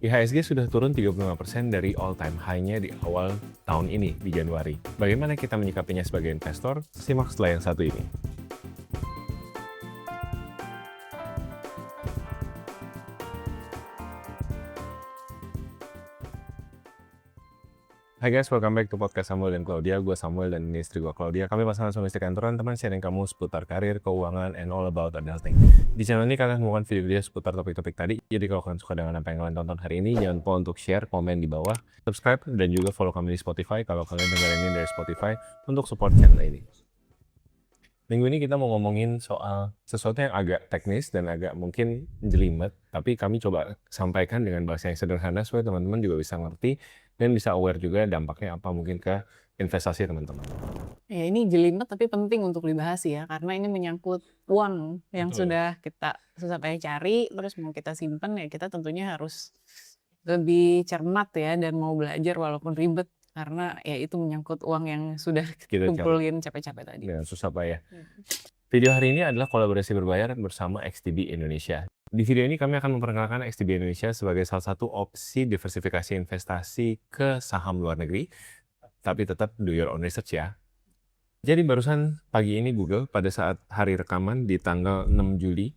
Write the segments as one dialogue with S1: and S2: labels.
S1: IHSG sudah turun 35% dari all-time high-nya di awal tahun ini, di Januari. Bagaimana kita menyikapinya sebagai investor? Simak setelah yang satu ini. Hai guys, welcome back to podcast Samuel dan Claudia. Gue Samuel dan ini istri gue Claudia. Kami pasangan suami istri kantoran, teman sharing kamu seputar karir, keuangan, and all about adulting. Di channel ini kalian menemukan video-video seputar topik-topik tadi. Jadi kalau kalian suka dengan apa yang kalian tonton hari ini, jangan lupa untuk share, komen di bawah, subscribe, dan juga follow kami di Spotify kalau kalian dengerin ini dari Spotify untuk support channel ini. Minggu ini kita mau ngomongin soal sesuatu yang agak teknis dan agak mungkin jelimet, tapi kami coba sampaikan dengan bahasa yang sederhana supaya teman-teman juga bisa ngerti dan bisa aware juga dampaknya apa mungkin ke investasi teman-teman.
S2: Ya ini jelimet tapi penting untuk dibahas ya, karena ini menyangkut uang yang
S1: Betul.
S2: sudah kita susah payah cari, terus mau kita simpen ya kita tentunya harus lebih cermat ya dan mau belajar walaupun ribet karena ya itu menyangkut uang yang sudah
S1: Kita
S2: kumpulin capek-capek tadi.
S1: dengan susah payah. Video hari ini adalah kolaborasi berbayar bersama XTB Indonesia. Di video ini kami akan memperkenalkan XTB Indonesia sebagai salah satu opsi diversifikasi investasi ke saham luar negeri, tapi tetap do your own research ya. Jadi barusan pagi ini Google pada saat hari rekaman di tanggal 6 Juli,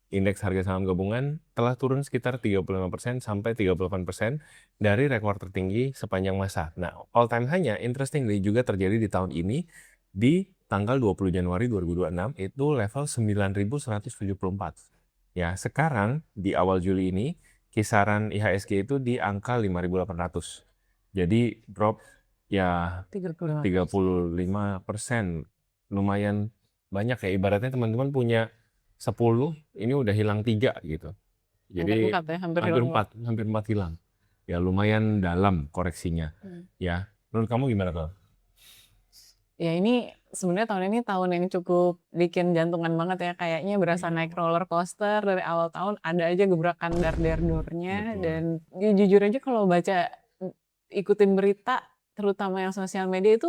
S1: indeks harga saham gabungan telah turun sekitar 35% sampai 38% dari rekor tertinggi sepanjang masa. Nah, all time high-nya interestingly juga terjadi di tahun ini di tanggal 20 Januari 2026 itu level 9.174. Ya, sekarang di awal Juli ini kisaran IHSG itu di angka 5.800. Jadi drop ya
S2: 35.
S1: 35%. Lumayan banyak ya, ibaratnya teman-teman punya 10, ini udah hilang 3 gitu. Jadi
S2: Angkat ya, hampir
S1: hampir
S2: hilang.
S1: 4 hilang. Ya lumayan dalam koreksinya. Ya, menurut kamu gimana tuh?
S2: Ya ini sebenarnya tahun ini cukup bikin jantungan banget ya, kayaknya berasa naik roller coaster dari awal tahun ada aja gebrakan dar-der-dornya.
S1: Betul.
S2: Dan ya jujur aja kalau baca ikutin berita terutama yang sosial media itu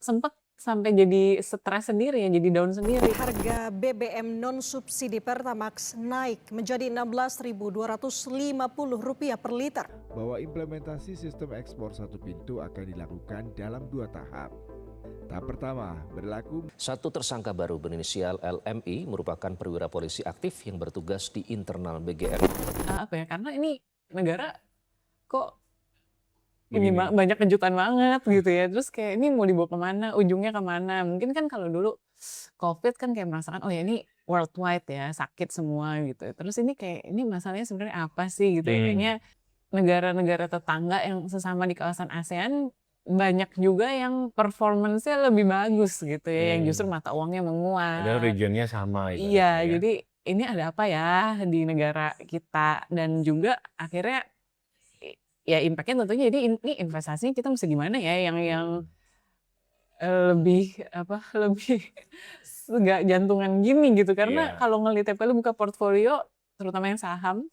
S2: sempet sampai jadi stres sendiri ya, jadi down sendiri.
S3: Harga BBM non-subsidi Pertamax naik menjadi Rp16.250 per liter.
S4: Bahwa implementasi sistem ekspor satu pintu akan dilakukan dalam 2 tahap. Tahap pertama berlaku.
S5: Satu tersangka baru berinisial LMI merupakan perwira polisi aktif yang bertugas di internal BGN.
S2: Apa ya, karena ini negara kok ini
S1: Begini.
S2: banyak kejutan banget gitu ya. Terus kayak ini mau dibawa kemana, ujungnya kemana. Mungkin kan kalau dulu COVID kan kayak merasakan, oh ya ini worldwide ya, sakit semua gitu. Terus ini kayak, ini masalahnya sebenarnya apa sih gitu ya. Kayaknya negara-negara tetangga yang sesama di kawasan ASEAN banyak juga yang performance-nya lebih bagus gitu ya, yang justru mata uangnya menguat.
S1: Padahal regionnya sama ibaratnya
S2: Iya,
S1: ya.
S2: jadi ini ada apa ya di negara kita, dan juga akhirnya ya impact-nya tentunya jadi ini investasinya kita mesti gimana ya yang lebih lebih nggak jantungan gini gitu. Karena
S1: Iya.
S2: kalau ngelihat tiap kali buka portfolio terutama yang saham,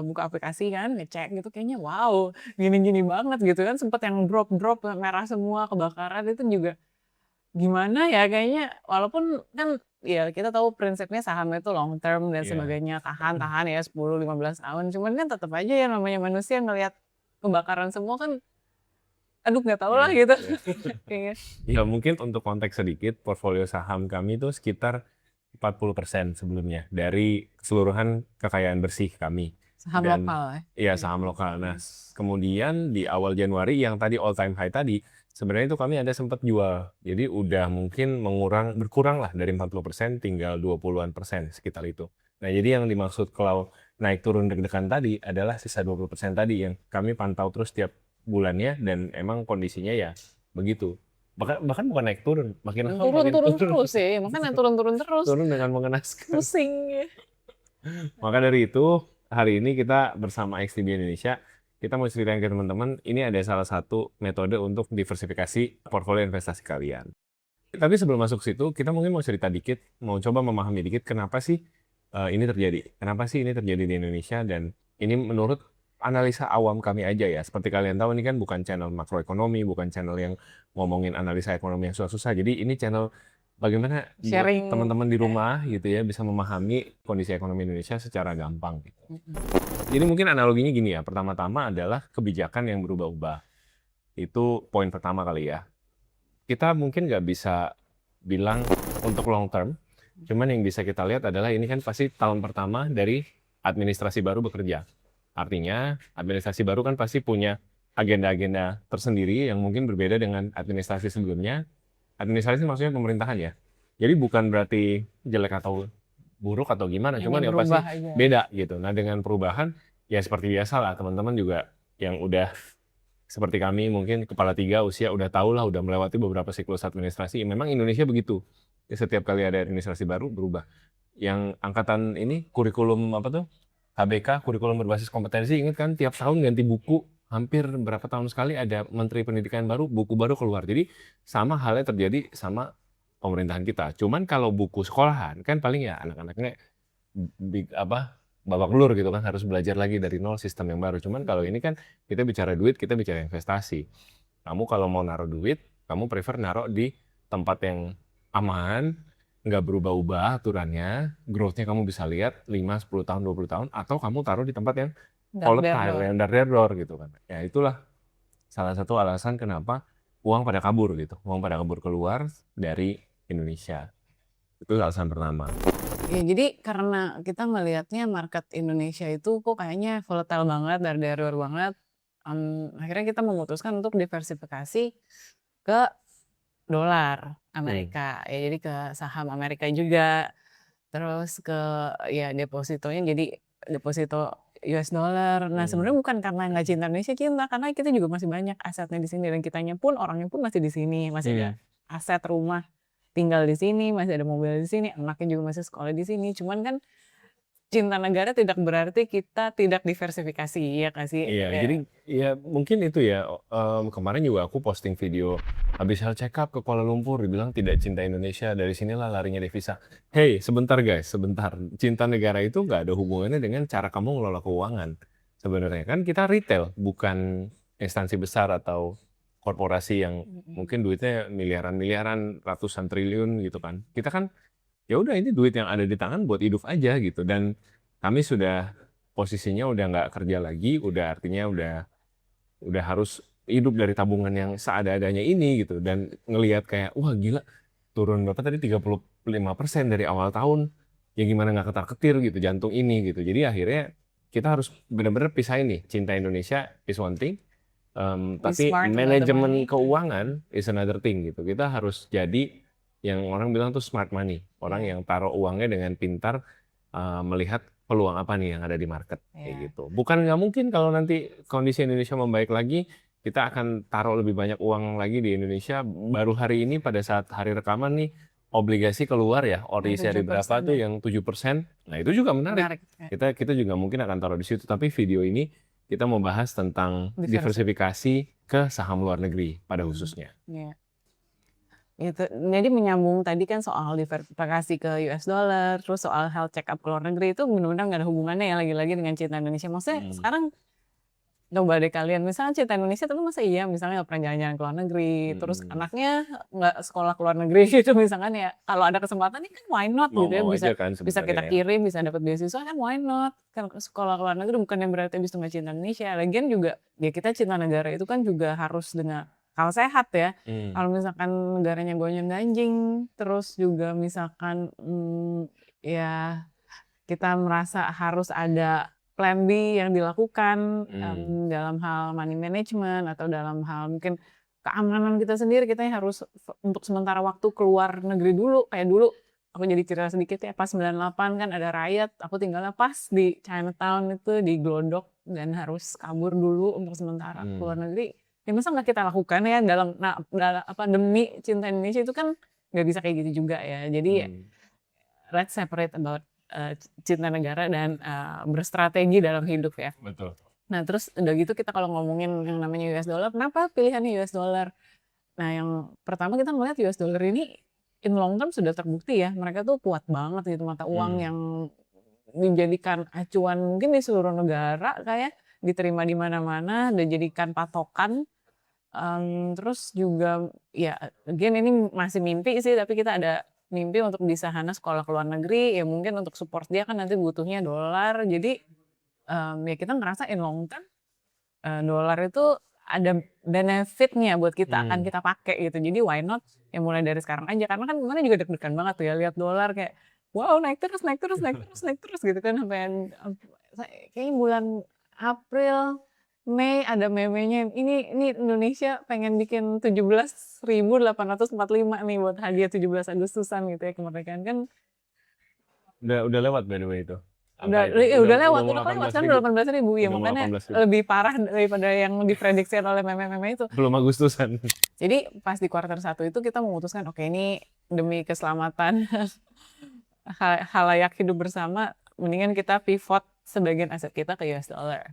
S2: buka aplikasi kan ngecek gitu kayaknya wow gini-gini banget gitu kan, sempet yang drop merah semua kebakaran itu juga gimana ya kayaknya, walaupun kan ya kita tahu prinsipnya saham itu long term dan
S1: Iya.
S2: sebagainya, tahan ya 10-15 tahun, cuman kan tetap aja ya namanya manusia ngelihat kebakaran semua kan aduh nggak tahu lah gitu. Kayaknya.
S1: Ya mungkin untuk konteks sedikit, portfolio saham kami itu sekitar 40% sebelumnya dari keseluruhan kekayaan bersih kami.
S2: Saham
S1: Dan
S2: lokal ya.
S1: iya, saham lokal. Nah, kemudian di awal Januari yang tadi all time high tadi, sebenarnya itu kami ada sempat jual. Jadi udah mungkin berkurang lah dari 40% tinggal 20-an persen sekitar itu. Nah, jadi yang dimaksud kalau naik turun deg-degan tadi adalah sisa 20% tadi yang kami pantau terus tiap bulannya dan emang kondisinya ya begitu. Bahkan bukan naik turun, makin lama makin
S2: Turun terus ya, makanya turun terus.
S1: turun dengan mengenaskan.
S2: Pusing ya.
S1: Maka dari itu, hari ini kita bersama XTB Indonesia, kita mau ceritain ke teman-teman, ini ada salah satu metode untuk diversifikasi portfolio investasi kalian. Tapi sebelum masuk ke situ, kita mungkin mau cerita dikit, mau coba memahami dikit kenapa sih ini terjadi. Kenapa sih ini terjadi di Indonesia, dan ini menurut analisa awam kami aja ya. Seperti kalian tahu, ini kan bukan channel makroekonomi, bukan channel yang ngomongin analisa ekonomi yang susah-susah. Jadi ini channel bagaimana buat
S2: Sharing.
S1: teman-teman di rumah gitu ya bisa memahami kondisi ekonomi Indonesia secara gampang gitu. Jadi mungkin analoginya gini ya, pertama-tama adalah kebijakan yang berubah-ubah. Itu poin pertama kali ya. Kita mungkin nggak bisa bilang untuk long term, cuman yang bisa kita lihat adalah ini kan pasti tahun pertama dari administrasi baru bekerja. Artinya administrasi baru kan pasti punya agenda-agenda tersendiri yang mungkin berbeda dengan administrasi sebelumnya. Administrasi maksudnya pemerintahan ya. Jadi bukan berarti jelek atau buruk atau gimana,
S2: Ini
S1: cuman yang pasti
S2: berubah aja.
S1: beda gitu. Nah dengan perubahan ya seperti biasa lah teman-teman juga yang udah seperti kami mungkin kepala 3 usia udah tahu lah udah melewati beberapa siklus administrasi. Memang Indonesia begitu. Ya, setiap kali ada administrasi baru berubah. Yang angkatan ini kurikulum apa tuh? HBK, kurikulum berbasis kompetensi, ingat kan tiap tahun ganti buku, hampir berapa tahun sekali ada menteri pendidikan baru, buku baru keluar. Jadi sama halnya terjadi sama pemerintahan kita. Cuman kalau buku sekolahan kan paling ya anak-anaknya babak belur gitu kan, harus belajar lagi dari nol sistem yang baru. Cuman kalau ini kan kita bicara duit, kita bicara investasi. Kamu kalau mau naruh duit, kamu prefer naruh di tempat yang aman, nggak berubah-ubah aturannya, growth-nya kamu bisa lihat 5, 10 tahun, 20 tahun, atau kamu taruh di tempat yang volatile, yang dar-dar gitu kan. Ya itulah salah satu alasan kenapa uang pada kabur gitu, uang pada kabur keluar dari Indonesia. Itu alasan pertama.
S2: Ya, jadi karena kita melihatnya market Indonesia itu kok kayaknya volatile banget, dar-dar banget, akhirnya kita memutuskan untuk diversifikasi ke dolar Amerika. Ya jadi ke saham Amerika juga, terus ke ya depositonya jadi deposito US dollar. Nah sebenarnya bukan karena nggak cinta Indonesia, cinta karena kita juga masih banyak asetnya di sini dan kitanya pun orangnya pun masih di sini, masih ada aset rumah tinggal di sini, masih ada mobil di sini, anaknya juga masih sekolah di sini. Cuman kan cinta negara tidak berarti kita tidak diversifikasi, ya kasih.
S1: Iya, jadi ya mungkin itu ya. Kemarin juga aku posting video habis health check up ke Kuala Lumpur, dibilang tidak cinta Indonesia, dari sinilah larinya devisa. Hey, sebentar guys, sebentar. Cinta negara itu nggak ada hubungannya dengan cara kamu ngelola keuangan. Sebenarnya kan kita retail, bukan instansi besar atau korporasi yang mungkin duitnya miliaran-miliaran, ratusan triliun gitu kan. Kita kan ya udah ini duit yang ada di tangan buat hidup aja gitu. Dan kami sudah posisinya udah nggak kerja lagi, udah artinya udah harus hidup dari tabungan yang seada-adanya ini gitu. Dan ngelihat kayak wah gila turun berapa tadi 35% dari awal tahun. Ya gimana nggak ketar-ketir gitu jantung ini gitu. Jadi akhirnya kita harus benar-benar pisahin nih, cinta Indonesia is one thing. Tapi
S2: smart about the
S1: manajemen
S2: money.
S1: keuangan is another thing gitu. Kita harus jadi yang orang bilang tuh smart money. Orang yang taruh uangnya dengan pintar, melihat peluang apa nih yang ada di market kayak gitu. Bukan nggak mungkin kalau nanti kondisi Indonesia membaik lagi, kita akan taruh lebih banyak uang lagi di Indonesia. Baru hari ini pada saat hari rekaman nih obligasi keluar ya, ori seri berapa
S2: 7%
S1: tuh yang 7%. Nah itu juga menarik. Kita juga mungkin akan taruh di situ. Tapi video ini kita mau bahas tentang diversifikasi ke saham luar negeri pada khususnya.
S2: Iya. Itu. Jadi menyambung tadi kan soal diversifikasi ke US dollar, terus soal health check up ke luar negeri itu benar-benar nggak ada hubungannya ya lagi-lagi dengan cinta Indonesia. Maksudnya sekarang coba deh kalian, misalnya cinta Indonesia tapi masa iya misalnya nggak pernah jalan-jalan ke luar negeri, terus anaknya nggak sekolah ke luar negeri gitu misalkan ya, kalau ada kesempatan ini kan why not gitu ya,
S1: Mau
S2: bisa
S1: aja kan
S2: bisa kita
S1: sebenarnya.
S2: kirim, bisa dapat beasiswa kan why not, kan sekolah ke luar negeri bukan yang berarti habis itu nggak cinta Indonesia. Lagian juga ya kita cinta negara itu kan juga harus dengan akal sehat ya. Kalau misalkan negaranya gonjang-ganjing, terus juga misalkan ya kita merasa harus ada plan B yang dilakukan dalam hal money management atau dalam hal mungkin keamanan kita sendiri, kita harus untuk sementara waktu keluar negeri dulu. Kayak dulu aku jadi cerita sedikit ya, pas 98 kan ada riot, aku tinggalnya pas di Chinatown itu di Glodok dan harus kabur dulu untuk sementara keluar negeri. Ya masa nggak kita lakukan ya dalam demi cinta Indonesia itu kan nggak bisa kayak gitu juga ya. Jadi let's separate about cinta negara dan berstrategi dalam hidup ya.
S1: Betul.
S2: Nah terus udah gitu kita kalau ngomongin yang namanya US dollar, kenapa pilihannya US dollar? Nah yang pertama kita melihat US dollar ini in long term sudah terbukti ya, mereka tuh kuat banget gitu, mata uang yang dijadikan acuan mungkin di seluruh negara, kayak diterima di mana-mana dan jadikan patokan Terus juga ya again ini masih mimpi sih, tapi kita ada mimpi untuk bisa Hana sekolah ke luar negeri, ya mungkin untuk support dia kan nanti butuhnya dolar. Jadi, ya kita ngerasa in long term, dolar itu ada benefit-nya buat kita, akan kita pakai gitu. Jadi why not, ya mulai dari sekarang aja. Karena kan kemarin juga deg-degan banget tuh ya lihat dolar kayak, wow naik terus naik terus naik terus naik terus gitu kan kayaknya bulan April, Mei ada meme-nya, ini Indonesia pengen bikin 17.845 nih buat hadiah 17 Agustusan gitu ya kemerdekaan kan.
S1: Udah lewat by the way itu.
S2: Udah lewat, udah kelewat kan 18.000 ya,
S1: Udah mau
S2: makanya
S1: 18.000.
S2: lebih parah daripada yang diprediksi oleh meme-meme itu.
S1: Belum Agustusan.
S2: Jadi pas di kuartal 1 itu kita memutuskan oke ini demi keselamatan halayak hidup bersama, mendingan kita pivot sebagian aset kita ke US dollar.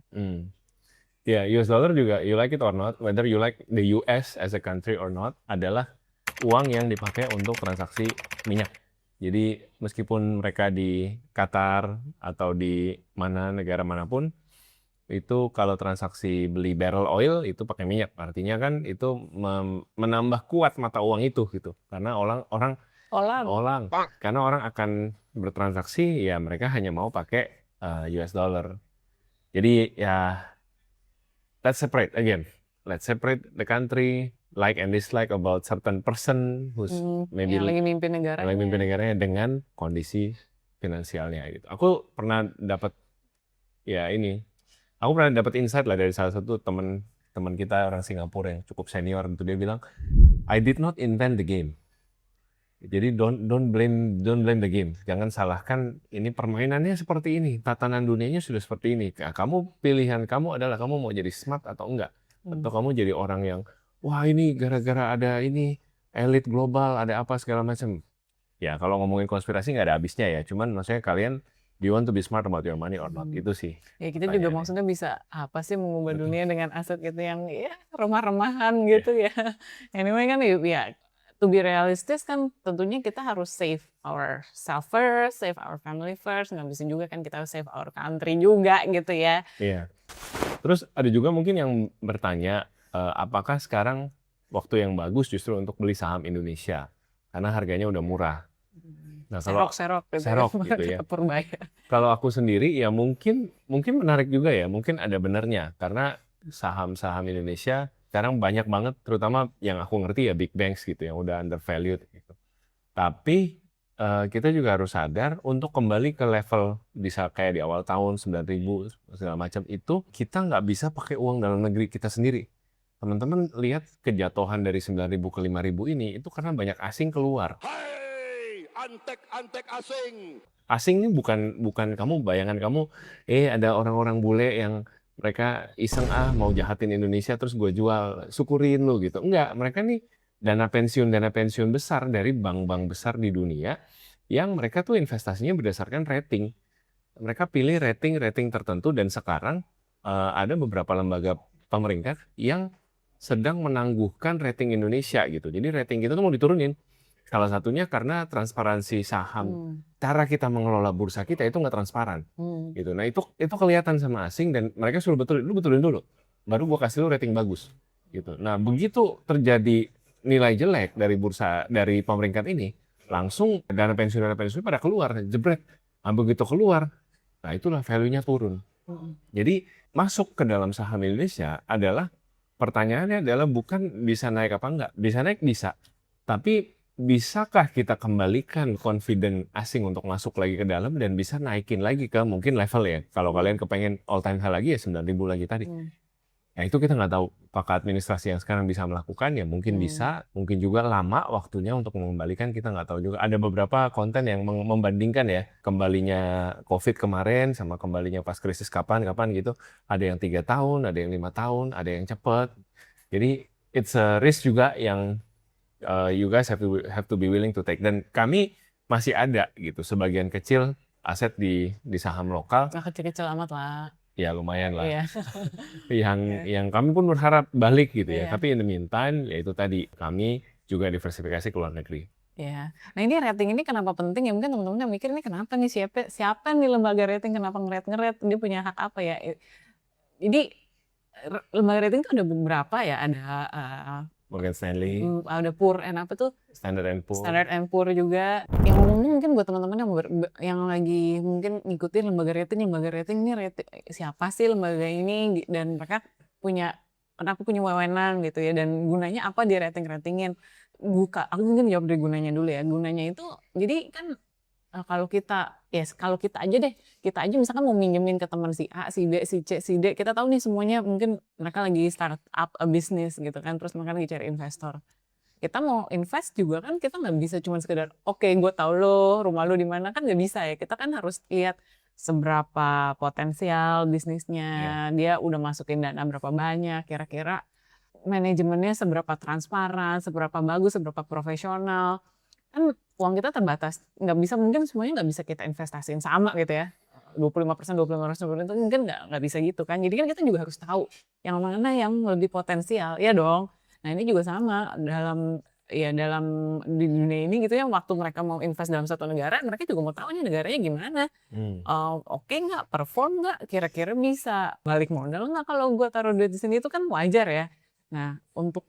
S1: Ya, US dollar juga, you like it or not, whether you like the US as a country or not, adalah uang yang dipakai untuk transaksi minyak. Jadi meskipun mereka di Qatar atau di negara manapun, itu kalau transaksi beli barrel oil itu pakai minyak. Artinya kan itu menambah kuat mata uang itu gitu. Karena orang karena orang akan bertransaksi, ya mereka hanya mau pakai US dollar. Jadi ya let's separate again. Let's separate the country, like and dislike about certain person who's maybe
S2: yang lagi mimpin negaranya
S1: dengan kondisi finansialnya gitu. Aku pernah dapat insight lah dari salah satu teman kita orang Singapura yang cukup senior gitu. Dia bilang, I did not invent the game. Jadi don't blame the game. Jangan salahkan, ini permainannya seperti ini, tatanan dunianya sudah seperti ini. Nah, pilihan kamu adalah kamu mau jadi smart atau enggak. Atau kamu jadi orang yang wah ini gara-gara ada ini elit global, ada apa segala macam. Ya kalau ngomongin konspirasi nggak ada habisnya ya. Cuman maksudnya kalian, do you want to be smart about your money or not? Itu sih.
S2: Ya kita juga maksudnya bisa apa sih mengubah dunia dengan aset gitu yang ya remah-remahan gitu ya. Anyway kan ya to be realistis kan tentunya kita harus save ourselves first, save our family first. Nggak bisa juga kan kita save our country juga gitu ya.
S1: Iya. Terus ada juga mungkin yang bertanya, apakah sekarang waktu yang bagus justru untuk beli saham Indonesia? Karena harganya udah murah. Nah,
S2: serok
S1: gitu ya. Kalau aku sendiri ya mungkin menarik juga ya, mungkin ada benernya. Karena saham-saham Indonesia sekarang banyak banget, terutama yang aku ngerti ya big banks gitu, yang udah undervalued gitu. Tapi kita juga harus sadar untuk kembali ke level bisa kayak di awal tahun 9.000 segala macam itu, kita nggak bisa pakai uang dalam negeri kita sendiri. Teman-teman lihat kejatuhan dari 9.000 ke 5.000 ini itu karena banyak asing keluar.
S6: Hai, antek asing.
S1: Asing ini bukan kamu, bayangan kamu ada orang-orang bule yang mereka iseng mau jahatin Indonesia terus gue jual, syukurin lu gitu. Enggak, mereka nih dana pensiun besar dari bank-bank besar di dunia yang mereka tuh investasinya berdasarkan rating. Mereka pilih rating tertentu dan sekarang ada beberapa lembaga pemerintah yang sedang menangguhkan rating Indonesia gitu. Jadi rating kita tuh mau diturunin. Salah satunya karena transparansi saham. Cara kita mengelola bursa kita itu nggak transparan. Gitu. Nah itu kelihatan sama asing dan mereka suruh betulin dulu. Baru gua kasih lu rating bagus. Gitu. Nah begitu terjadi nilai jelek dari pemeringkat ini, langsung dana pensiun pada keluar, jebret. Nah, begitu keluar, nah itulah value-nya turun. Jadi masuk ke dalam saham Indonesia adalah, pertanyaannya adalah bukan bisa naik apa enggak. Bisa naik bisa, tapi bisakah kita kembalikan confident asing untuk masuk lagi ke dalam dan bisa naikin lagi ke mungkin level ya. Kalau kalian kepengen all time high lagi ya 9.000 lagi tadi. Ya itu kita nggak tahu apakah administrasi yang sekarang bisa melakukan, ya mungkin bisa, mungkin juga lama waktunya untuk mengembalikan, kita nggak tahu juga. Ada beberapa konten yang membandingkan ya kembalinya COVID kemarin sama kembalinya pas krisis kapan gitu. Ada yang 3 tahun, ada yang 5 tahun, ada yang cepat. Jadi it's a risk juga yang you guys have to be willing to take. Dan kami masih ada gitu sebagian kecil aset di saham lokal.
S2: Nggak kecil-kecil amat lah.
S1: Ya lumayan lah. Yang kami pun berharap balik gitu ya. Tapi in the meantime, ya itu tadi, kami juga diversifikasi ke luar negeri.
S2: Ya. Nah ini rating ini kenapa penting ya? Mungkin teman-teman mikir ini kenapa nih siapa nih lembaga rating kenapa ngeret dia punya hak apa ya? Jadi lembaga rating tuh ada beberapa ya,
S1: Morgan Stanley,
S2: ada Poor and apa tuh,
S1: Standard and Poor.
S2: Standard and Poor juga. Yang ngomongnya mungkin buat teman-teman yang lagi mungkin ngikutin lembaga rating ini siapa sih lembaga ini dan mereka kenapa punya wewenang gitu ya dan gunanya apa di ratingin. Aku mungkin jawab dari gunanya dulu ya. Gunanya itu jadi kan kalau kita aja misalkan mau minjemin ke teman si A, si B, si C, si D, kita tahu nih semuanya mungkin mereka lagi start up a business gitu kan, terus mereka lagi cari investor. Kita mau invest juga kan kita nggak bisa cuma sekedar oke gue tahu lo rumah lo di mana, kan nggak bisa ya, kita kan harus lihat seberapa potensial bisnisnya, dia udah masukin dana berapa banyak, kira-kira manajemennya seberapa transparan, seberapa bagus, seberapa profesional. Kan uang kita terbatas, mungkin semuanya nggak bisa kita investasiin sama gitu ya, 25%, itu mungkin nggak bisa gitu kan. Jadi kan kita juga harus tahu yang mana yang lebih potensial, ya dong. Nah ini juga sama dalam di dunia ini gitu ya, waktu mereka mau invest dalam satu negara, mereka juga mau tahu nih negaranya gimana, oke nggak, perform nggak, kira-kira bisa balik modal nggak kalau gue taruh duit di sini, itu kan wajar ya. Nah untuk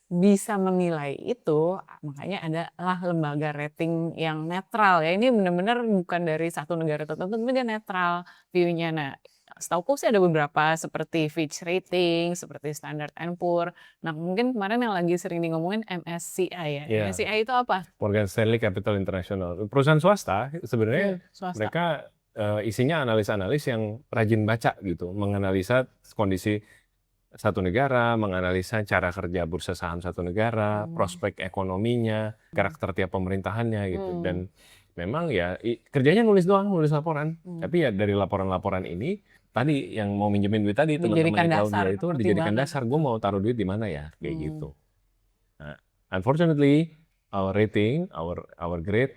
S2: bisa menilai itu, makanya adalah lembaga rating yang netral ya. Ini benar-benar bukan dari satu negara tertentu, tapi dia netral view-nya. Nah, setauku sih ada beberapa seperti Fitch Rating, seperti Standard and Poor. Nah, mungkin kemarin yang lagi sering ngomongin MSCI ya.
S1: Iya.
S2: MSCI itu apa?
S1: Morgan Stanley Capital International. Perusahaan swasta sebenarnya
S2: Swasta.
S1: mereka isinya analis-analis yang rajin baca gitu, menganalisa kondisi satu negara, menganalisa cara kerja bursa saham satu negara, prospek ekonominya, karakter tiap pemerintahannya gitu. Dan memang ya kerjanya nulis laporan. Tapi ya dari laporan-laporan ini tadi yang mau minjemin duit tadi teman-teman Claudia itu dijadikan dasar, gue mau taruh duit di mana ya, kayak gitu. Nah, unfortunately our rating, our grade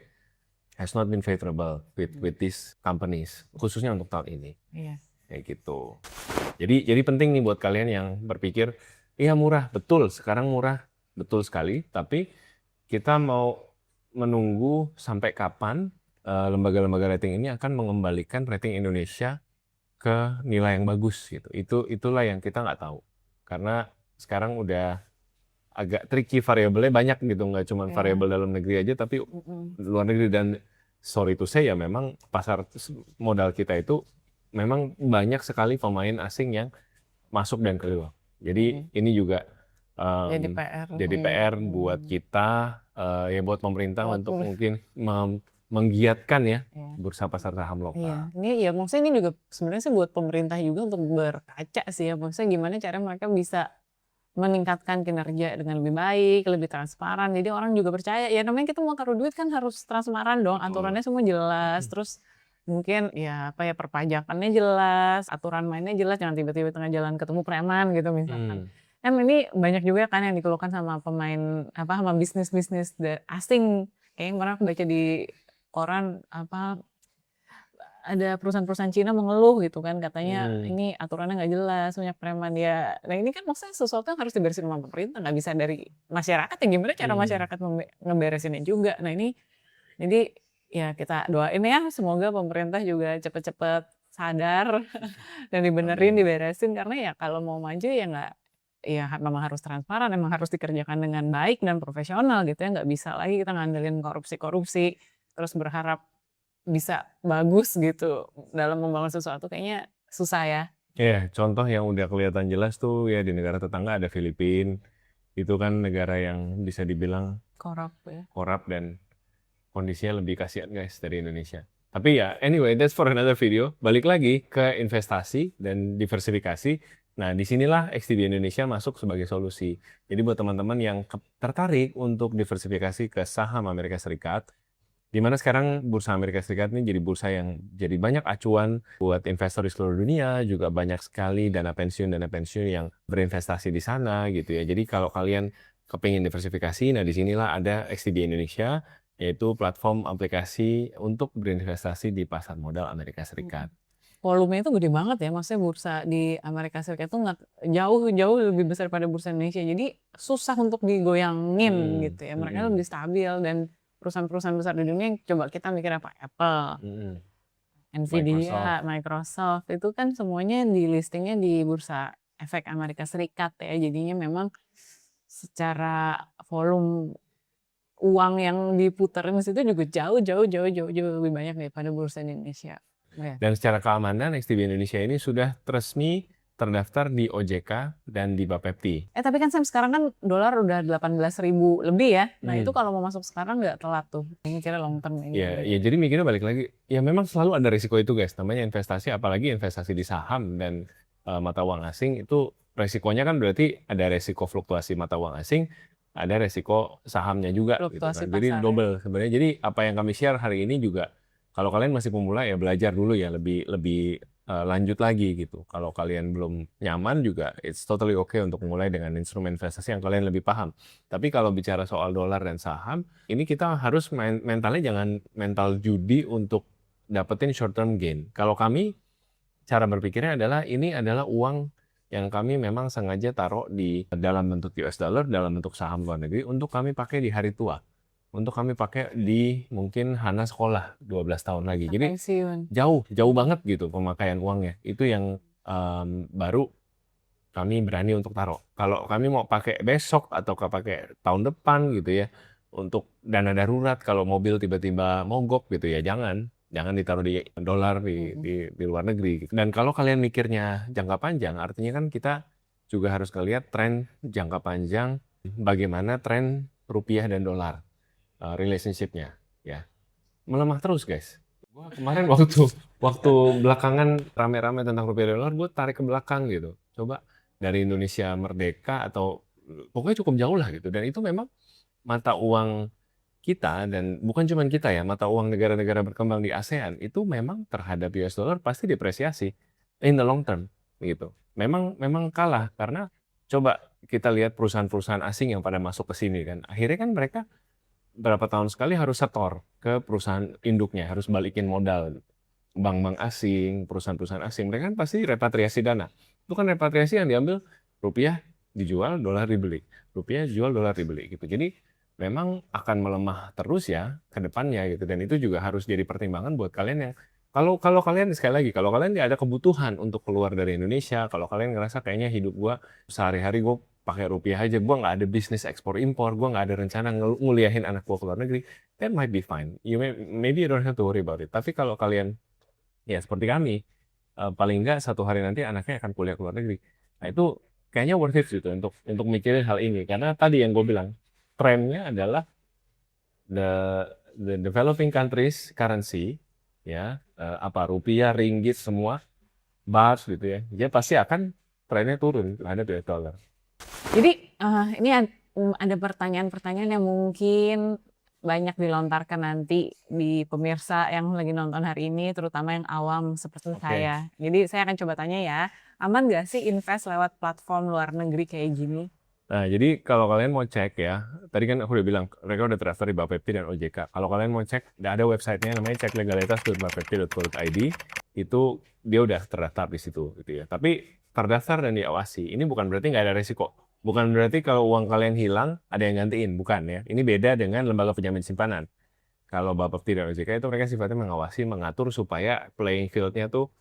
S1: has not been favorable with these companies, khususnya untuk tahun ini.
S2: Iya.
S1: Kayak gitu. Jadi penting nih buat kalian yang berpikir, iya murah, betul, sekarang murah, betul sekali, tapi kita mau menunggu sampai kapan lembaga-lembaga rating ini akan mengembalikan rating Indonesia ke nilai yang bagus gitu. Itulah yang kita nggak tahu. Karena sekarang udah agak tricky, variabelnya banyak gitu, nggak cuma variabel dalam negeri aja, tapi luar negeri. Dan sorry to say ya, memang pasar modal kita itu memang banyak sekali pemain asing yang masuk dan keluar. Jadi ini juga jadi PR buat kita, ya buat pemerintah untuk mungkin menggiatkan ya bursa pasar saham lokal.
S2: Iya, ini ya maksudnya ini juga sebenarnya sih buat pemerintah juga untuk berkaca sih ya, maksudnya gimana cara mereka bisa meningkatkan kinerja dengan lebih baik, lebih transparan. Jadi orang juga percaya, ya namanya kita mau taruh duit kan harus transparan dong, aturannya semua jelas, terus mungkin ya perpajakannya jelas, aturan mainnya jelas, jangan tiba-tiba tengah jalan ketemu preman gitu misalkan. Kan ini banyak juga kan yang dikeluhkan sama pemain sama bisnis-bisnis asing. Kayaknya kemarin aku baca di koran ada perusahaan-perusahaan Cina mengeluh gitu kan, katanya ini aturannya nggak jelas, banyak preman ya. Nah ini kan maksudnya sesuatu yang harus diberesin sama pemerintah, nggak bisa dari masyarakat ya, gimana cara masyarakat ngeberesinnya juga. Nah ini jadi ya kita doain ya semoga pemerintah juga cepet-cepet sadar dan diberesin, karena ya kalau mau maju ya memang harus transparan, memang harus dikerjakan dengan baik dan profesional gitu ya, nggak bisa lagi kita ngandelin korupsi terus berharap bisa bagus gitu dalam membangun sesuatu, kayaknya susah ya.
S1: Iya, contoh yang udah kelihatan jelas tuh ya di negara tetangga ada Filipina, itu kan negara yang bisa dibilang korup dan kondisinya lebih kasihan guys dari Indonesia. Tapi ya anyway, that's for another video. Balik lagi ke investasi dan diversifikasi. Nah disinilah XTB Indonesia masuk sebagai solusi. Jadi buat teman-teman yang tertarik untuk diversifikasi ke saham Amerika Serikat, di mana sekarang bursa Amerika Serikat ini jadi bursa yang jadi banyak acuan buat investor di seluruh dunia, juga banyak sekali dana pensiun yang berinvestasi di sana gitu ya. Jadi kalau kalian kepingin diversifikasi, nah disinilah ada XTB Indonesia, yaitu platform aplikasi untuk berinvestasi di pasar modal Amerika Serikat.
S2: Volumenya itu gede banget ya, maksudnya bursa di Amerika Serikat itu jauh lebih besar pada bursa Indonesia, jadi susah untuk digoyangin gitu ya, mereka lebih stabil. Dan perusahaan-perusahaan besar di dunia yang coba kita mikir apa, Apple, Nvidia, Microsoft, itu kan semuanya di listingnya di bursa efek Amerika Serikat ya. Jadinya memang secara volume uang yang diputerin di situ juga jauh lebih banyak daripada bursa Indonesia. Ya.
S1: Dan secara keamanan XTB Indonesia ini sudah resmi terdaftar di OJK dan di Bapepti.
S2: Tapi kan Sam, sekarang kan dolar udah 18.000 lebih ya. Nah itu kalau mau masuk sekarang nggak telat tuh. Ini kira long term ini.
S1: Ya jadi mikirnya balik lagi. Ya memang selalu ada risiko itu guys. Namanya investasi, apalagi investasi di saham dan mata uang asing itu resikonya kan berarti ada resiko fluktuasi mata uang asing, ada resiko sahamnya juga. Gitu kan. Jadi double sebenarnya. Jadi apa yang kami share hari ini juga, kalau kalian masih pemula ya belajar dulu ya lebih lanjut lagi gitu. Kalau kalian belum nyaman juga, it's totally okay untuk mulai dengan instrumen investasi yang kalian lebih paham. Tapi kalau bicara soal dolar dan saham, ini kita harus mentalnya jangan mental judi untuk dapetin short term gain. Kalau kami, cara berpikirnya adalah ini adalah uang yang kami memang sengaja taruh di dalam bentuk US dollar, dalam bentuk saham luar negeri untuk kami pakai di hari tua. Untuk kami pakai di mungkin Hana sekolah 12 tahun lagi. Jadi jauh banget gitu pemakaian uangnya. Itu yang baru kami berani untuk taruh. Kalau kami mau pakai besok atau pakai tahun depan gitu ya, untuk dana darurat kalau mobil tiba-tiba mogok gitu ya, jangan ditaruh di dolar di luar negeri. Dan kalau kalian mikirnya jangka panjang, artinya kan kita juga harus ngelihat tren jangka panjang, bagaimana tren rupiah dan dolar. Relationship-nya ya melemah terus guys. Gua kemarin waktu belakangan rame-rame tentang rupiah dolar, gue tarik ke belakang gitu. Coba dari Indonesia merdeka atau pokoknya cukup jauh lah gitu. Dan itu memang mata uang kita, dan bukan cuma kita ya, mata uang negara-negara berkembang di ASEAN itu memang terhadap US dollar pasti depresiasi in the long term gitu. Memang kalah karena coba kita lihat perusahaan-perusahaan asing yang pada masuk ke sini kan. Akhirnya kan mereka berapa tahun sekali harus setor ke perusahaan induknya, harus balikin modal. Bank-bank asing, perusahaan-perusahaan asing, mereka kan pasti repatriasi dana. Itu kan repatriasi yang diambil rupiah dijual, dolar dibeli. Rupiah dijual, dolar dibeli gitu. Jadi memang akan melemah terus ya ke depannya gitu. Dan itu juga harus jadi pertimbangan buat kalian yang kalau kalian sekali lagi, kalau kalian ada kebutuhan untuk keluar dari Indonesia, kalau kalian ngerasa kayaknya hidup gua sehari-hari gua pakai rupiah aja, gue nggak ada bisnis ekspor impor, gue nggak ada rencana nguliahin anak gue ke luar negeri, that might be fine. Maybe you don't have to worry about it. Tapi kalau kalian ya seperti kami, paling nggak satu hari nanti anaknya akan kuliah ke luar negeri, nah itu kayaknya worth it gitu untuk mikirin hal ini. Karena tadi yang gue bilang, trennya adalah the developing countries currency ya, rupiah, ringgit semua, baht gitu ya, dia pasti akan trennya turun terhadap US dollar.
S2: Jadi ini ada pertanyaan-pertanyaan yang mungkin banyak dilontarkan nanti di pemirsa yang lagi nonton hari ini, terutama yang awam seperti saya. Jadi saya akan coba tanya ya, aman nggak sih invest lewat platform luar negeri kayak gini?
S1: Nah, jadi kalau kalian mau cek ya, tadi kan aku udah bilang mereka udah terdaftar di Bapepti dan OJK. Kalau kalian mau cek, ada websitenya namanya ceklegalitas.bapepti.co.id. Itu dia udah terdaftar di situ gitu ya. Tapi terdaftar dan diawasi, ini bukan berarti nggak ada risiko. Bukan berarti kalau uang kalian hilang, ada yang gantiin. Bukan ya. Ini beda dengan lembaga penjamin simpanan. Kalau Bapepti dan OJK itu mereka sifatnya mengawasi, mengatur supaya playing field-nya tuh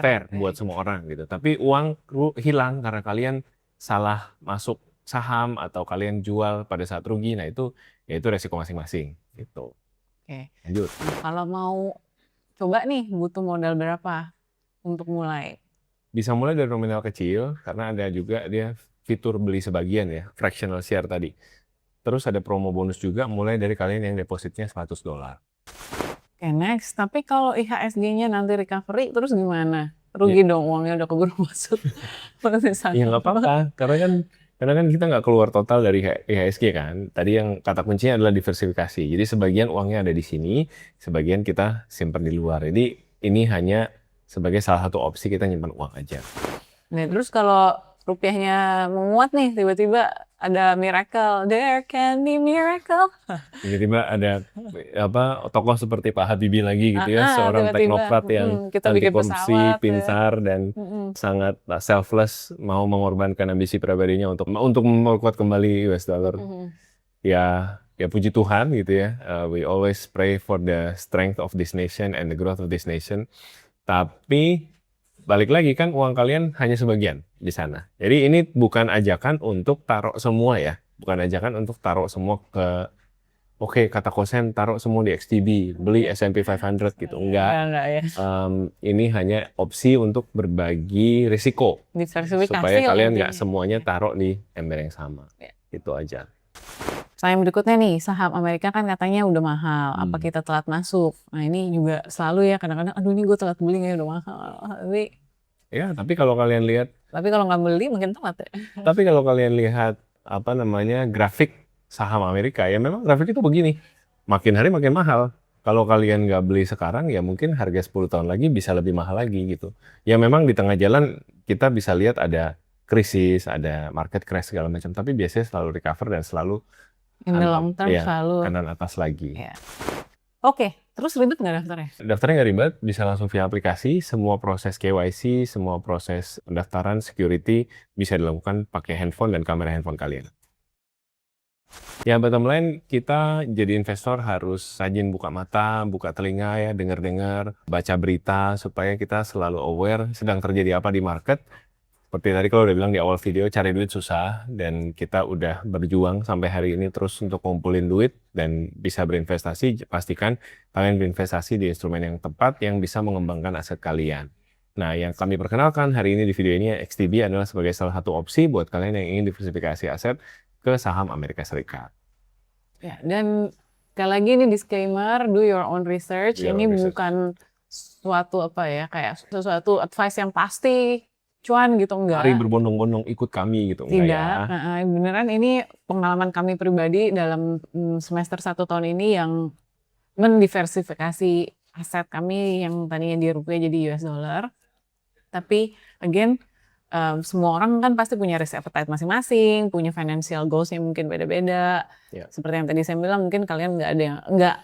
S1: fair buat semua orang gitu. Tapi uang hilang karena kalian salah masuk saham atau kalian jual pada saat rugi, nah itu resiko masing-masing gitu.
S2: Oke.
S1: Lanjut.
S2: Kalau mau coba nih, butuh modal berapa untuk mulai?
S1: Bisa mulai dari nominal kecil, karena ada juga dia fitur beli sebagian ya, fractional share tadi. Terus ada promo bonus juga mulai dari kalian yang depositnya $100.
S2: Oke, next. Tapi kalau IHSG-nya nanti recovery, terus gimana? Rugi dong, uangnya udah keburu masuk.
S1: Ya nggak apa-apa, karena kan kita nggak keluar total dari IHSG kan. Tadi yang kata kuncinya adalah diversifikasi. Jadi sebagian uangnya ada di sini, sebagian kita simpan di luar. Jadi ini hanya sebagai salah satu opsi kita nyimpan uang aja.
S2: Nah, terus kalau rupiahnya menguat nih, tiba-tiba ada miracle, there can be miracle.
S1: Tiba-tiba ada tokoh seperti Pak Habibie lagi gitu ya, seorang teknokrat yang anti korupsi, pintar dan sangat selfless, mau mengorbankan ambisi pribadinya untuk memperkuat kembali US dollar. Ya puji Tuhan gitu ya. We always pray for the strength of this nation and the growth of this nation. Tapi balik lagi kan uang kalian hanya sebagian di sana. Jadi ini bukan ajakan untuk taruh semua ya. Bukan ajakan untuk taruh semua ke, oke, kata Kosen taruh semua di XTB, beli S&P 500 gitu. Enggak.
S2: Enggak ya.
S1: Ini hanya opsi untuk berbagi risiko.
S2: Diversifikasi
S1: Supaya
S2: lah
S1: kalian
S2: intinya.
S1: nggak semuanya taruh di ember yang sama.
S2: Ya.
S1: Itu aja.
S2: Yang berikutnya nih, saham Amerika kan katanya udah mahal. Apa kita telat masuk? Nah ini juga selalu ya kadang-kadang, aduh ini gue telat beli nih udah mahal.
S1: Ya, tapi kalau kalian lihat,
S2: Tapi kalau nggak beli mungkin telat ya.
S1: tapi kalau kalian lihat grafik saham Amerika, ya memang grafik itu begini. Makin hari makin mahal. Kalau kalian nggak beli sekarang, ya mungkin harga 10 tahun lagi bisa lebih mahal lagi gitu. Ya memang di tengah jalan kita bisa lihat ada krisis, ada market crash segala macam. Tapi biasanya selalu recover dan selalu
S2: In the long term
S1: iya,
S2: selalu.
S1: kanan atas lagi.
S2: Ya. Oke, terus ribet nggak daftarnya?
S1: Daftarnya nggak ribet, bisa langsung via aplikasi. Semua proses KYC, semua proses pendaftaran, security bisa dilakukan pakai handphone dan kamera handphone kalian. Ya, bottom line, kita jadi investor harus rajin buka mata, buka telinga ya, dengar-dengar, baca berita, supaya kita selalu aware sedang terjadi apa di market. Seperti tadi kalau udah bilang di awal video, cari duit susah, dan kita udah berjuang sampai hari ini terus untuk ngumpulin duit dan bisa berinvestasi. Pastikan kalian berinvestasi di instrumen yang tepat yang bisa mengembangkan aset kalian. Nah, yang kami perkenalkan hari ini di video ini, XTB adalah sebagai salah satu opsi buat kalian yang ingin diversifikasi aset ke saham Amerika Serikat.
S2: Ya, dan sekali lagi ini disclaimer, do your own research.
S1: Do your
S2: Ini
S1: own research.
S2: bukan suatu kayak sesuatu advice yang pasti cuan gitu, enggak.
S1: Mari berbondong-bondong ikut kami gitu,
S2: Tidak,
S1: enggak ya.
S2: beneran ini pengalaman kami pribadi dalam semester 1 tahun ini yang mendiversifikasi aset kami yang tadinya di rupiah jadi US dollar. Tapi again, semua orang kan pasti punya risk appetite masing-masing, punya financial goals yang mungkin beda-beda.
S1: Ya.
S2: Seperti yang tadi saya bilang, mungkin kalian nggak ada yang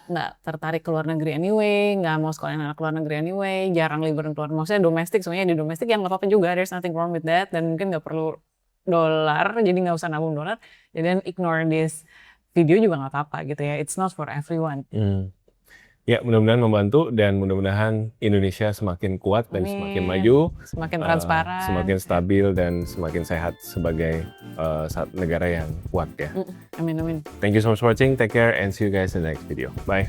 S2: nggak tertarik ke luar negeri anyway, nggak mau sekolah anak luar negeri anyway, jarang liburan keluar. Maksudnya domestik, semuanya di domestik yang nggak apa-apa juga, there's nothing wrong with that, dan mungkin nggak perlu dolar, jadi nggak usah nabung dolar. Jadi ignore this video juga nggak apa-apa gitu ya. It's not for everyone.
S1: Ya, mudah-mudahan membantu dan mudah-mudahan Indonesia semakin kuat dan semakin
S2: Amin.
S1: maju,
S2: Semakin transparan.
S1: semakin stabil dan semakin sehat sebagai negara yang kuat ya.
S2: Amin, amin.
S1: Thank you so much for watching. Take care and see you guys in the next video. Bye.